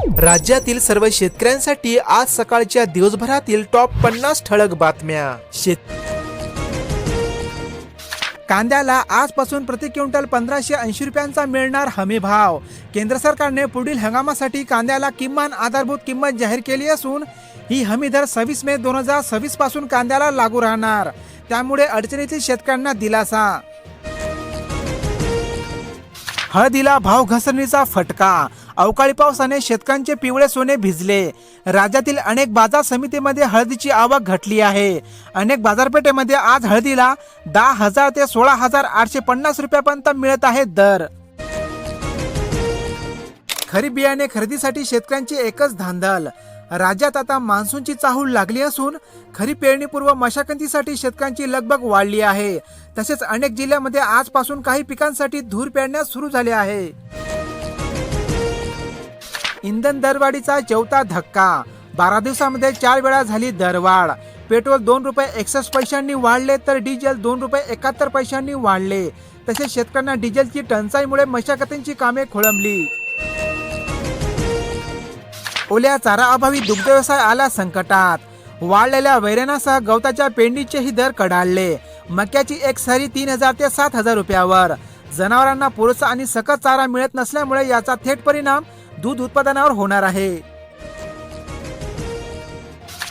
राज्यातील सर्व शेतकऱ्यांसाठी आज सकाळच्या दिवसभरातील टॉप 50 ठळक बातम्या। कांद्याला आजपासून प्रति क्विंटल 1580 रुपयांचा मिळणार हमी भाव। केंद्र सरकारने पुढील हंगामासाठी कांद्याला किमान आधारभूत किंमत जाहीर केली असून ही हमी दर 26 मे 2026 पासून कांद्याला लागू राहणार। त्यामुळे अडचणीतील शेतकऱ्यांना दिलासा। हळदीला भाव घसरणीचा फटका। अवकाळी पावसाने शेतकऱ्यांचे पिवळे सोने भिजले। राज्यातील अनेक बाजार समितीमध्ये हळदीची आवक घटली आहे। अनेक बाजारपेठेमध्ये आज हळदीला 10,000 ते 16,850 रुपयापर्यंत मिळत आहे दर। खरीप बियाणे खरेदीसाठी शेतकऱ्यांची एकच धांदल। राज्यात आता मान्सूनची चाहूल लागली असून खरीप पेरणीपूर्व मशागतीसाठी शेतकऱ्यांची लगबग वाढली आहे। तसेच अनेक जिल्ह्यांमध्ये आजपासून काही पिकांसाठी धूर पेरण्यास सुरू झाले आहे। इंधन दरवाढीचा चौथा धक्का। 12 दिवसांमध्ये 4 वेळा झाली दरवाढ। पेट्रोल 2 रुपये 61 पैशांनी वाढले तर डिझेल 2 रुपये 71 पैशांनी वाढले। तसेच शेतकऱ्यांना डिझेलची टंचाईमुळे मशागतींची कामे खोळंबली। ओल्या चारा अभावी दुग्ध व्यवसाय आला संकटात। वाढलेल्या वैरणासह गवताच्या पेंडीचेही दर कडाडले। मक्याची एक सरी 3,000 ते 7,000 रुपयावर। जनावरांना पुरेसा आणि सकस चारा मिळत नसल्यामुळे याचा थेट परिणाम दूध उत्पादनावर होणार आहे।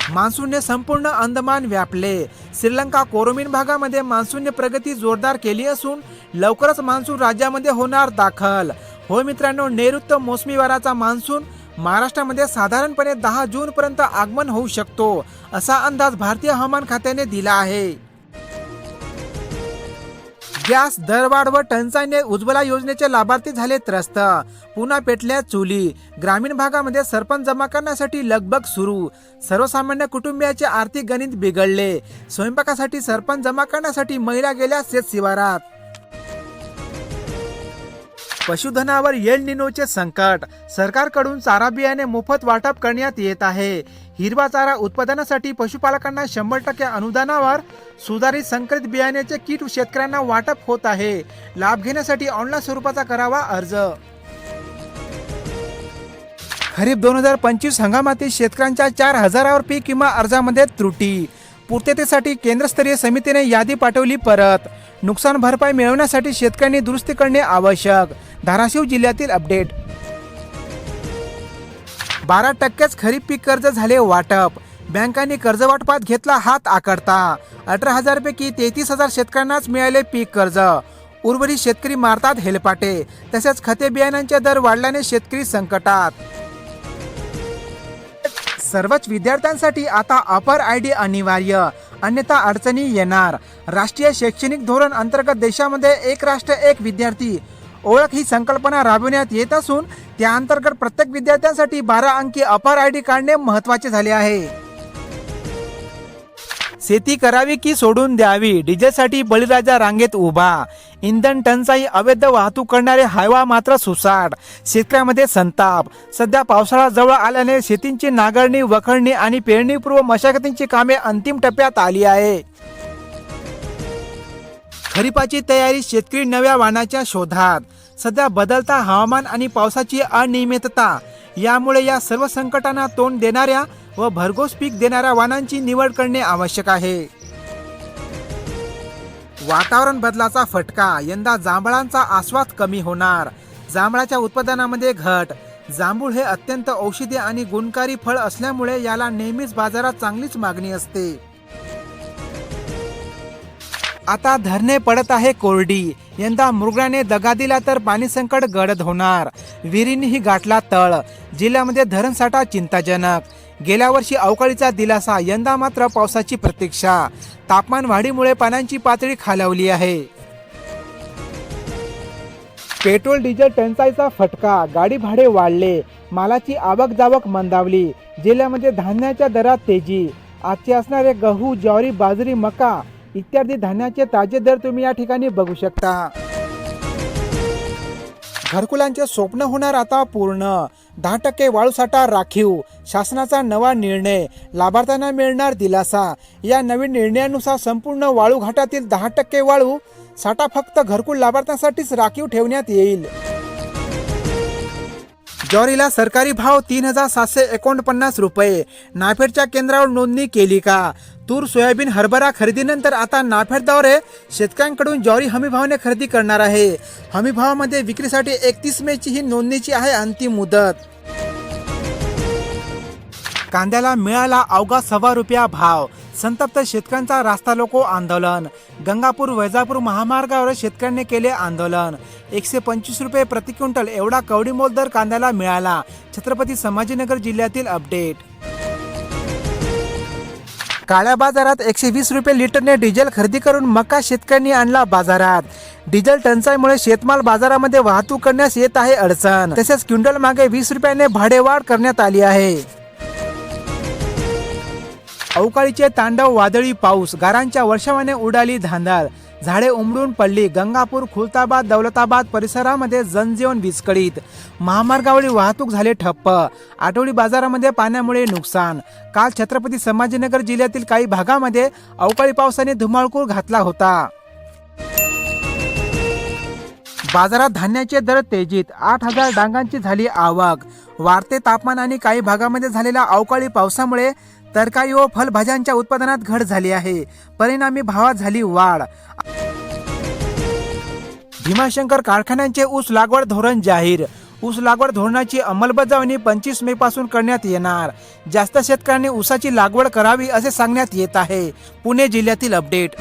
मान्सूनने संपूर्ण अंदमान व्यापले। श्रीलंका कोरोमिन भागामध्ये मान्सूनने प्रगती जोरदार केली असून लवकरच मान्सून राज्यामध्ये होणार दाखल। हो मित्रांनो, नैऋत्य मोसमी वाऱ्याचा मान्सून महाराष्ट्रामध्ये साधारणपणे 10 जून पर्यंत आगमन होऊ शकतो, असा अंदाज भारतीय हवामान खात्याने दिला आहे। गॅस दरवाढ व टंचाईने उज्ज्वला योजनेचे लाभार्थी झाले त्रस्त। पुन्हा पेटल्या चुली। ग्रामीण भागामध्ये सरपंच जमा करण्यासाठी लगबग सुरू। सर्वसामान्य कुटुंबियाचे आर्थिक गणित बिघडले। स्वयंपाकासाठी सरपंच जमा करण्यासाठी महिला गेल्या शेत शिवारात। पशुधनावर एल निनोचे संकट। सरकारकडून चारा बियाणे मोफत वाटप करण्यात येत आहे। हिरवा चारा उत्पादनासाठी पशुपालकांना 100% अनुदानावर सुधारित संकरित बियाण्याचे किट शेतकऱ्यांना वाटप होत आहे। लाभ घेण्यासाठी ऑनलाईन स्वरूपाचा करावा अर्ज। खरीप 2025 हंगामातील शेतकऱ्यांच्या 4,000 पीक विमा अर्जामध्ये त्रुटी। पूर्ततेसाठी केंद्रस्तरीय समितीने यादी पाठवली परत। नुकसान भरपाई मिळवण्यासाठी शेतकऱ्यांनी दुरुस्ती करणे आवश्यक। धाराशिव जिल्ह्यातील अपडेट। 12% खरीप पीक कर्ज झाले वाटप। बँकांनी कर्ज वाटपात घेतला हात आकडता। 18,000 पैकी 33,000 शेतकऱ्यांनाच मिळाले पीक कर्ज। उर्वरित शेतकरी मारतात हेलपाटे। तसेच खते बियाणांचे दर वाढल्याने शेतकरी संकटात। सर्वच विद्यार्थ्यांसाठी आता अपर आयडी अनिवार्य, अन्यथा अडचणी येणार। राष्ट्रीय शैक्षणिक धोरण अंतर्गत देशामध्ये एक राष्ट्र एक विद्यार्थी ओळख ही संकल्पना राबविण्यात येत असून त्या अंतर्गत प्रत्येक विद्यार्थ्यांसाठी 12 अंकी अपर आयडी काढणे महत्त्वाचे झाले आहे। शेती करावी की सोडून द्यावी, डिझेलसाठी बळीराजा रांगेत उभा। इंधन टंचाई, अवैध वाहतूक करणारे हायवा मात्र सुसाट। शेतकऱ्यांमध्ये संताप। सध्या पावसाळा जवळ आल्याने शेतींची नांगरणी, वखरणी आणि पेरणीपूर्व मशागतींची कामे अंतिम टप्प्यात आली आहे। खरीपाची तयारी, शेतकरी नव्या वाणाच्या शोधात। सध्या बदलता हवामान आणि पावसाची अनियमितता यामुळे या सर्व संकटांना तोंड देणाऱ्या व भरघोस पीक देणाऱ्या वाणांची निवड करणे आवश्यक आहे। वातावरण बदलाचा फटका। यंदा जांभळांचा आस्वाद कमी होणार। जांभळाच्या उत्पादनामध्ये घट। जांभूळ हे अत्यंत औषधी आणि गुणकारी फळ असल्यामुळे याला नेहमीच बाजारात चांगलीच मागणी असते। आता धरणे पडत आहे कोरडी। यंदा मृगाने दगा दिला तर पाणी संकट गडद होणार। विहिरींनीही गाठला तळ। जिल्ह्यामध्ये धरणसाठा चिंताजनक। गेल्या वर्षी अवकाळीचा दिलासा, यंदा मात्र पावसाची प्रतीक्षा। तापमान वाढीमुळे पाण्याची पातळी खालावली आहे। पेट्रोल डिझेल टंचाईचा फटका। गाडी भाडे वाढले। मालाची आवक जावक मंदावली। जिल्ह्यामध्ये धान्याच्या दरात तेजी। आजचे असणारे गहू, ज्वारी, बाजरी, मका इत्यादी धान्याचे ताजे दर तुम्ही या ठिकाणी बघू शकता। घरकुलांचे स्वप्न होणार आता पूर्ण। 10% वाळू साठा राखीव। शासनाचा नवा निर्णय। लाभार्थ्यांना मिळणार दिलासा। या नवीन निर्णयानुसार संपूर्ण वाळू घाटातील 10% वाळू साठा फक्त घरकुल लाभार्थ्यांसाठीच राखीव ठेवण्यात येईल। ज्वारीला सरकारी भाव 3,749 रुपये. नाफेडच्या केंद्रावर नोंदणी केली का? तूर, सोयाबीन, हरभरा खरेदीनंतर आता नाफेडद्वारे शेतकऱ्यांकडून ज्वारी हमी भावाने खरेदी करणार आहे. हमी भावामध्ये विक्रीसाठी 31 मेची ही नोंदणीची आहे अंतिम मुदत. कांद्याला मिळाला अवघा ₹1.25 भाव. संतप्त शेतकऱ्यांचा रास्ता रोको आंदोलन. गंगापूर वैजापूर महामार्गावर शेतकऱ्यांनी केले आंदोलन. 125 रुपये प्रति क्विंटल एवढा कवडीमोल दर कांद्याला मिळाला. छत्रपती संभाजीनगर जिल्ह्यातील अपडेट. काळ्या बाजारात 120 रुपये लिटरने डिझेल खरेदी करून मका शेतकऱ्यांनी आणला बाजारात. डिझेल टंचाईमुळे शेतमाल बाजारामध्ये वाहतूक करण्यास येत आहे अडचण. तसेच क्विंटल मागे 20 रुपयाने भाडेवाढ करण्यात आली आहे. अवकाळीचे तांडव, वादळी पाऊस, गारांच्या वर्षावाने उडाली धांदळ. झाडे उमडून पडली. गंगापूर, खुलताबाद, दौलताबाद परिसरामध्ये जनजीवन विस्कळीत. महामार्गावरील वाहतूक झाले ठप्प. आठवडी बाजारामध्ये पाण्यामुळे नुकसान. काल छत्रपती संभाजीनगर जिल्ह्यातील काही भागामध्ये अवकाळी पावसाने धुमाकूळ घातला होता. बाजारात धान्याचे दर तेजीत. 8,000 डांगांची झाली आवक. वाढते तापमान आणि काही भागामध्ये झालेल्या अवकाळी पावसामुळे तरकारी व फळभाज्यांच्या उत्पादनात घट झाली आहे. परिणामी भावात झाली वाढ. भीमाशंकर कारखान्यांचे ऊस लागवड धोरण जाहीर. ऊस लागवड धोरणाची अंमलबजावणी 25 मे पासून करण्यात येणार. जास्त शेतकऱ्यांनी ऊसाची लागवड करावी असे सांगण्यात येत आहे. पुणे जिल्ह्यातील अपडेट.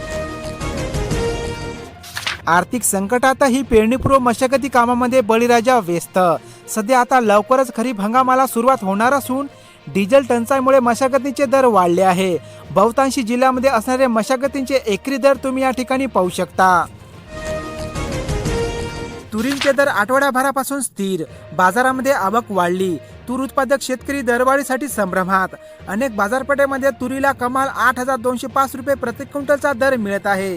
आर्थिक संकटातही पेरणीपूर्व मशागती कामामध्ये बळीराजा व्यस्त. सध्या आता लवकरच खरीप हंगामाला सुरुवात होणार असून डिझेल टंचाईमुळे मशागतीचे दर वाढले आहे. बहुतांशी जिल्ह्यामध्ये असणारे मशागतींचे एकरी दर तुम्ही या ठिकाणी पाहू शकता. तुरींचे दर आठवड्याभरापासून स्थिर. बाजारामध्ये आवक वाढली. तूर उत्पादक शेतकरी दरवाढीसाठी संभ्रमात. अनेक बाजारपेठेमध्ये तुरीला कमाल 8,205 रुपये प्रति क्विंटलचा दर मिळत आहे.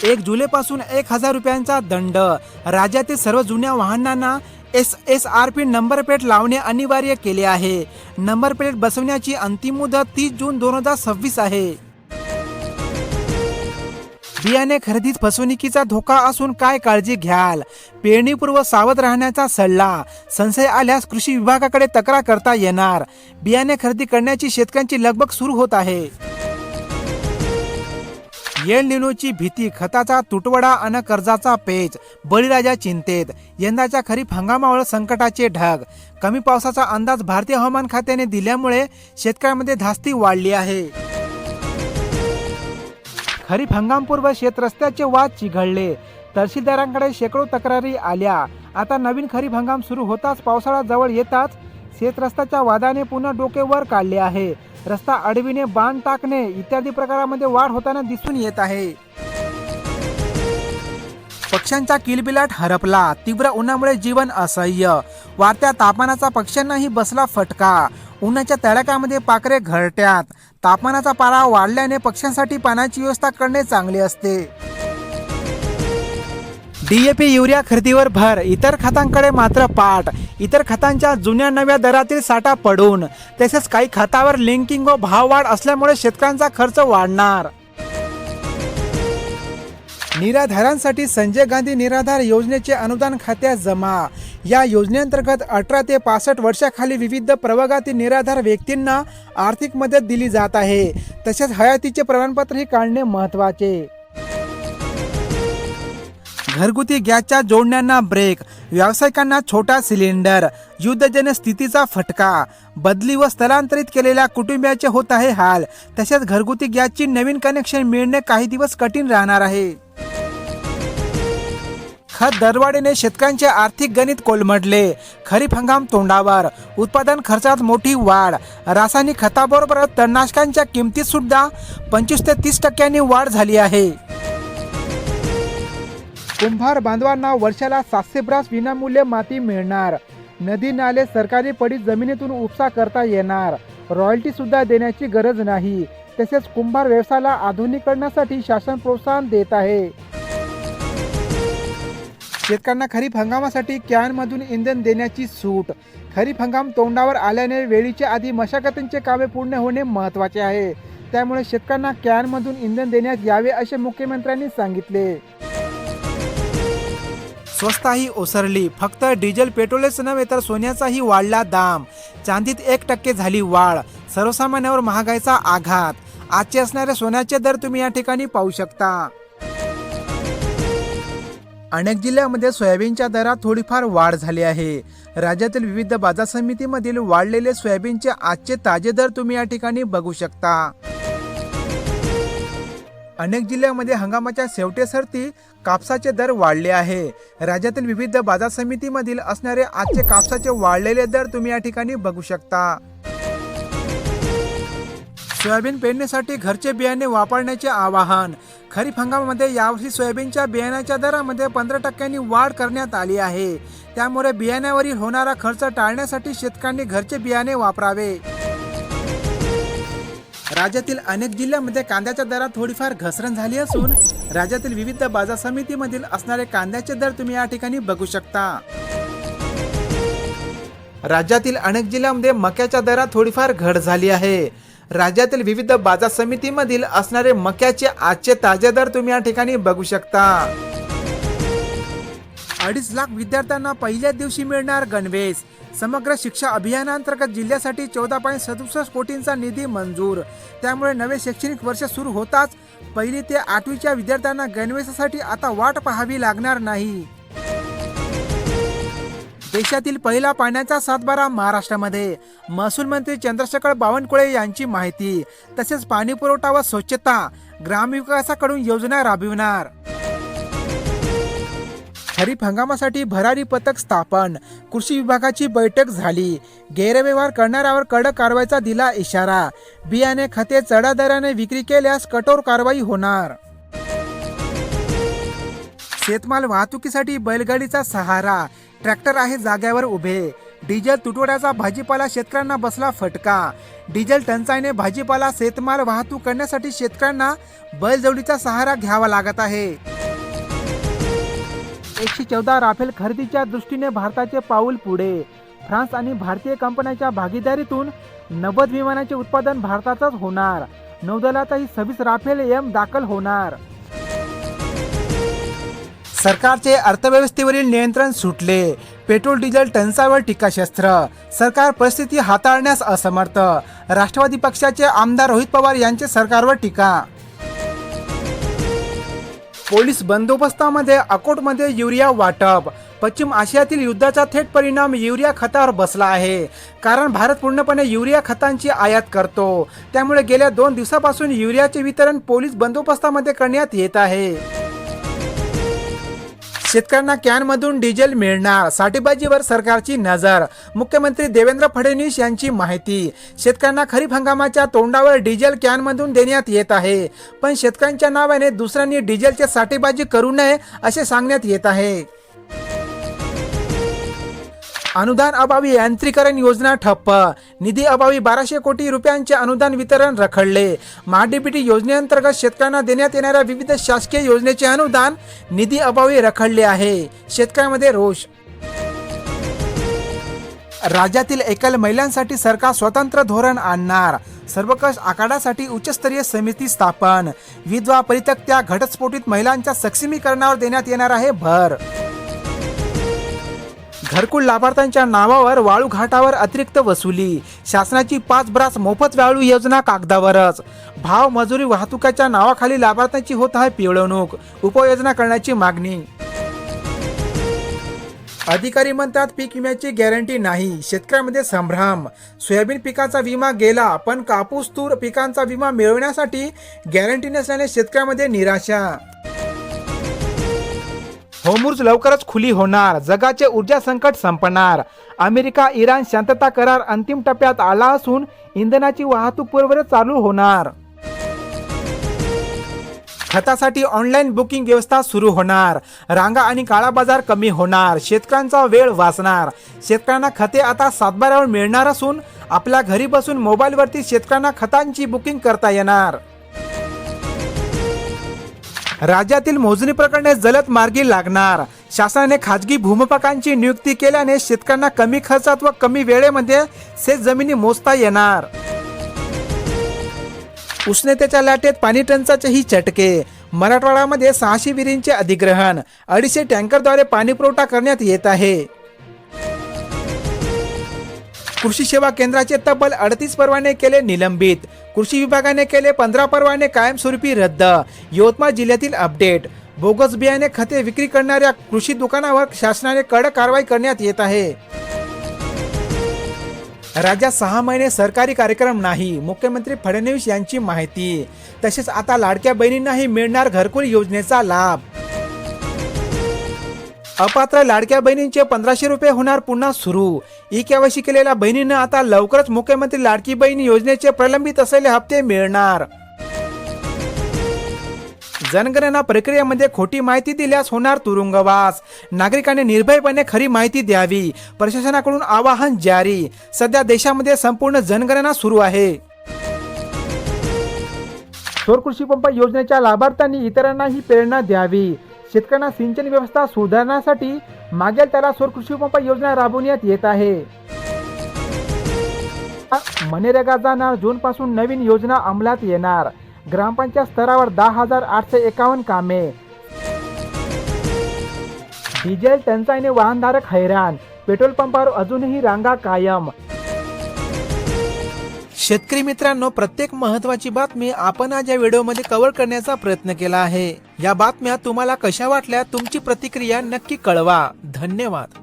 1 जुलैपासून 1,000 रुपयांचा दंड. राज्यातील सर्व जुन्या वाहनांना SSRP नंबर प्लेट लावणे अनिवार्य केले आहे. नंबर प्लेट बसवण्याची अंतिम मुदत 30 जून 2026 आहे. बियाणे खरेदीत फसवणुकीचा धोका असून काय काळजी घ्याल? पेरणीपूर्व सावध राहण्याचा सल्ला. संशय आल्यास कृषी विभागाकडे तक्रार करता येणार. बियाणे खरेदी करण्याची शेतकऱ्यांची लगबग सुरू होत आहे. एल निनोची भीती. खताचा तुटवडा आणि कर्जाचा पेच. बळीराजा चिंतेत. यंदाच्या खरीप हंगामावर संकटाचे ढग. कमी पावसाचा अंदाज भारतीय हवामान खात्याने दिल्यामुळे शेतकऱ्यांमध्ये धास्ती वाढली आहे. खरीप हंगामपूर्व शेतरस्त्याचे वाद चिघळले. तहसीलदारांकडे शेकडो तक्रारी आल्या. आता नवीन खरीप हंगाम सुरू होताच पावसाळा जवळ येताच शेतरस्त्याच्या वादाने पुन्हा डोके वर काढले आहे. रस्ता अडविणे, बांध टाकणे इत्यादी प्रकारामध्ये वाढ होताना दिसून येत आहे. पक्ष्यांचा किलबिलाट हरपला. तीव्र उन्हामुळे जीवन असह्य. वाढत्या तापमानाचा पक्ष्यांनाही बसला फटका. उन्हाच्या तडाख्यामध्ये पाखरे घरट्यात. तापमानाचा पारा वाढल्याने पक्ष्यांसाठी पाण्याची व्यवस्था करणे चांगले असते. DAP युरिया खरेदीवर भर. इतर खतांकडे मात्र पाठ. इतर खतांच्या जुन्या नव्या दरातील साठा पडून. तसेच काही खतावर लिंकिंग व भाववाढ असल्यामुळे शेतकऱ्यांचा खर्च वाढणार. निराधारांसाठी संजय गांधी निराधार योजनेचे अनुदान खात्यात जमा. या योजनेअंतर्गत 18 ते 65 वर्षाखाली विविध प्रवर्गातील निराधार व्यक्तींना आर्थिक मदत दिली जात आहे. तसेच हयातीचे प्रमाणपत्रही काढणे महत्त्वाचे. घरगुती गॅसच्या जोडण्यांना ब्रेक. व्यावसायिकांना छोटा सिलेंडर. युद्धजन्य स्थितीचा फटका. बदली व स्थलांतरित केलेल्या कुटुंबियाचे होत आहे हाल. तसेच घरगुती गॅसची नवीन कनेक्शन मिळणे काही दिवस कठीण राहणार आहे. खत दरवाढीने शेतकऱ्यांचे आर्थिक गणित कोलमडले. खरीप हंगाम तोंडावर. उत्पादन खर्चात मोठी वाढ. रासायनिक खताबरोबर तणनाशकांच्या किमतीत सुद्धा 25 ते 30% वाढ झाली आहे. कुंभार बांधवांना वर्षाला 700 ब्रास विनामूल्य माती मिळणार. नदी नाले सरकारी पडीत जमिनीतून उपसा करता येणार. रॉयल्टी सुद्धा देण्याची गरज नाही. तसेच कुंभार व्यवसायाला आधुनिकीकरणासाठी शासन प्रोत्साहन देत आहे. शेतकऱ्यांना खरीप हंगामासाठी कॅनमधून इंधन देण्याची सूट. खरीप हंगाम तोंडावर आल्याने वेळीच्या आधी मशागतींचे कामे पूर्ण होणे महत्त्वाचे आहे. त्यामुळे शेतकऱ्यांना कॅनमधून इंधन देण्यात यावे असे मुख्यमंत्र्यांनी सांगितले. स्वस्ताही ओसरली. फक्त डिझेल पेट्रोलच नव्हे तर सोन्याचाही वाढला दाम. चांदीत 1% झाली वाढ. सर्वसामान्यावर महागाईचा आघात. आजचे असणारे सोन्याचे दर तुम्ही या ठिकाणी पाहू शकता. अनेक जिल्ह्यामध्ये सोयाबीनच्या दरात थोडीफार वाढ झाली आहे. राज्यातील विविध बाजार समितीमधील वाढलेले सोयाबीनचे आजचे ताजे दर तुम्ही या ठिकाणी बघू शकता. अनेक जिल्ह्यामध्ये हंगामाच्या शेवटेसरती कापसाचे दर वाढले आहे. राज्यातील विविध बाजार समितीमधील असणारे आजचे कापसाचे वाढलेले दर तुम्ही या ठिकाणी बघू शकता. सोयाबीन पेरणीसाठी घरचे बियाणे वापरण्याचे आवाहन. खरीप हंगामामध्ये यावर्षी सोयाबीनच्या बियाण्याच्या दरामध्ये 15% वाढ करण्यात आली आहे. त्यामुळे बियाण्यावरील होणारा खर्च टाळण्यासाठी शेतकऱ्यांनी घरचे बियाणे वापरावे. राज्यातील अनेक जिल्ह्यांमध्ये कांद्याच्या दरात थोडीफार घसरण झाली असून राज्यातील विविध बाजार समितीमधील असणारे कांद्याचे दर तुम्ही या ठिकाणी बघू शकता. राज्यातील अनेक जिल्ह्यांमध्ये मक्याच्या दरात थोडीफार घट झाली आहे. राज्यातील विविध बाजार समितीमधील असणारे मक्याचे आजचे ताजे दर तुम्ही या ठिकाणी बघू शकता. 2.5 लाख विद्यार्थ्यांना पहिल्या दिवशी मिळणार गणवेश. समग्र शिक्षा अभियानांतर्गत जिल्ह्यासाठी 14.67 कोटींचा निधी मंजूर. त्यामुळे नवे शैक्षणिक वर्ष सुरू होताच 1ली ते 8वीच्या विद्यार्थ्यांना गणवेशासाठी आता वाट पाहावी लागणार नाही. देशातील पहिला पाण्याचा सातबारा महाराष्ट्रामध्ये. महसूल मंत्री चंद्रशेखर बावनकुळे यांची माहिती. तसेच पाणी पुरवठा व स्वच्छता ग्रामविकासाकडून योजना राबविणार. खरीप हंगामासाठी भरारी पथक स्थापन. कृषी विभागाची बैठक झाली. गैरव्यवहार करणाऱ्यावर कडक कारवाईचा दिला इशारा. बियाणे खते चढ्या दराने विक्री केल्यास कठोर कारवाई होणार. शेतमाल वाहतुकीसाठी बैलगाडीचा सहारा. ट्रॅक्टर आहे जाग्यावर उभे. डिझेल तुटवड्याचा भाजीपाला शेतकऱ्यांना बसला फटका. डिझेल टंचाईने भाजीपाला शेतमाल वाहतूक करण्यासाठी शेतकऱ्यांना बैलजोडीचा सहारा घ्यावा लागत आहे. 114 राफेल खरेदीच्या दृष्टीने भारताचे पाऊल पुढे. फ्रान्स आणि भारतीय कंपन्यांच्या भागीदारीतून 90 विमानांचे उत्पादन भारतातच होणार. नौदलातही 26 राफेल एम दाखल होणार. सरकारचे अर्थव्यवस्थेवरील नियंत्रण सुटले. पेट्रोल डिझेल टंचाईवर टीकाशस्त्र. सरकार परिस्थिती हाताळण्यास असमर्थ. राष्ट्रवादी पक्षाचे आमदार रोहित पवार यांचे सरकारवर टीका. पोलीस बंदोबस्तामध्ये अकोटमध्ये युरिया वाटप. पश्चिम आशियातील युद्धाचा थेट परिणाम युरिया खतावर बसला आहे. कारण भारत पूर्णपणे युरिया खतांची आयात करतो. त्यामुळे गेल्या 2 दिवसापासून युरियाचे वितरण पोलीस बंदोबस्तामध्ये करण्यात येत आहे. शेतकऱ्यांना कॅनमधून डिझेल मिळणार. साठेबाजीवर सरकारची नजर. मुख्यमंत्री देवेंद्र फडणवीस यांची माहिती. शेतकऱ्यांना खरीप हंगामाच्या तोंडावर डिझेल कॅनमधून देण्यात येत आहे. पण शेतकऱ्यांच्या नावाने दुसऱ्यांनी डिझेलची साठेबाजी करू नये असे सांगण्यात येत आहे. अनुदान अभावी यांत्रिकरण योजना ठप्प. निधी अभावी 1200 कोटी रुपयांचे अनुदान वितरण रखडले. महाडीबीटी योजनेअंतर्गत शेतकऱ्यांना देण्यात येणाऱ्या विविध शासकीय योजनेचे अनुदान निधी अभावी रखडले आहे. शेतकऱ्यांमध्ये रोष. राज्यातील एकल महिलांसाठी सरकार स्वतंत्र धोरण आणणार. सर्वकष आखाड्यासाठी उच्चस्तरीय समिती स्थापन. विधवा परित्यक्त्या घटस्फोटित महिलांच्या सक्षमीकरणावर देण्यात येणार आहे भर. घरकुल लाभार्थ्यांच्या नावावर वाळू घाटावर अतिरिक्त वसुली. शासनाची 5 ब्रास मोफत वाळू योजना कागदावरच. भाव मजुरी वाहतुकाच्या नावाखाली लाभार्थ्यांची होत आहे पिळवणूक. उपयोजना करण्याची मागणी. अधिकारी म्हणतात पीक विम्याची गॅरंटी नाही. शेतकऱ्यांमध्ये संभ्रम. सोयाबीन पिकाचा विमा गेला पण कापूस तूर पिकांचा विमा मिळवण्यासाठी गॅरंटी नसल्याने शेतकऱ्यांमध्ये निराशा. होर्मुझ लवकरच खुली होणार. जगाचे ऊर्जा संकट संपणार. अमेरिका इराण शांतता करार अंतिम टप्प्यात आला असून इंधनाची वाहतूक पूर्ववत चालू होणार. खतासाठी ऑनलाईन बुकिंग व्यवस्था सुरू होणार. रांगा आणि काळा बाजार कमी होणार. शेतकऱ्यांचा वेळ वाचणार. शेतकऱ्यांना खते आता सातबाऱ्यावर मिळणार असून आपल्या घरी बसून मोबाईलवरती शेतकऱ्यांना खतांची बुकिंग करता येणार. राज्यातील मोजणी प्रकरणे जलद मार्गी लागणार. शासनाने खाजगी भूमापकांची नियुक्ती केल्याने शेतकऱ्यांना कमी खर्चात व कमी वेळेमध्ये शेत जमिनी मोजता येणार. उष्णतेच्या लाटेत पाणी टंचाईचेही चटके. मराठवाड्यामध्ये 600 विहिरींचे अधिग्रहण, 250 टँकरद्वारे पाणी पुरवठा करण्यात येत आहे. कृषी सेवा केंद्राचे तब्बल 38 परवाने केले निलंबित. कृषी विभागाने केले 15 परवाने कायमस्वरूपी रद्द. यवतमाळ जिल्ह्यातील अपडेट. बोगस बियाणे खते विक्री करणाऱ्या कृषी दुकानावर शासनाने कडक कारवाई करण्यात येत आहे. राज्यात 6 महिने सरकारी कार्यक्रम नाही, मुख्यमंत्री फडणवीस यांची माहिती. तसेच आता लाडक्या बहिणींनाही मिळणार घरकुल योजनेचा लाभ. अपात्र लाडक्या बहिणींचे 1500 रुपये होणार पुन्हा सुरू. ई-केवायसी केलेल्या बहिणींना आता लवकरच मुख्यमंत्री लाडकी बहीण योजनेचे प्रलंबित असलेले हप्ते मिळणार. जनगणना प्रक्रियेमध्ये खोटी माहिती दिल्यास होणार तुरुंगवास. नागरिकांनी निर्भयपणे खरी माहिती द्यावी. प्रशासनाकडून आवाहन जारी. सध्या देशामध्ये संपूर्ण जनगणना सुरू आहे. सौर कृषी पंप योजनेच्या लाभार्थ्यांनी इतरांनाही प्रेरणा द्यावी. शेतकऱ्यांना सिंचन व्यवस्था सुधारण्यासाठी मागेल त्याला सौर कृषी पंप योजना राबवण्यात येत आहे. मनरेगा जाणार. जून पासून नवीन योजना अंमलात येणार. ग्रामपंचायत स्तरावर 10,851 कामे. डिझेल टंचाईने वाहनधारक हैराण. पेट्रोल पंपावर अजूनही रांगा कायम. शेतकरी मित्रांनो, प्रत्येक महत्त्वाची बातमी आपण आज या व्हिडिओमध्ये कव्हर करण्याचा प्रयत्न केला आहे. या बातम्या तुम्हाला कशा वाटल्या, तुमची प्रतिक्रिया नक्की कळवा. धन्यवाद.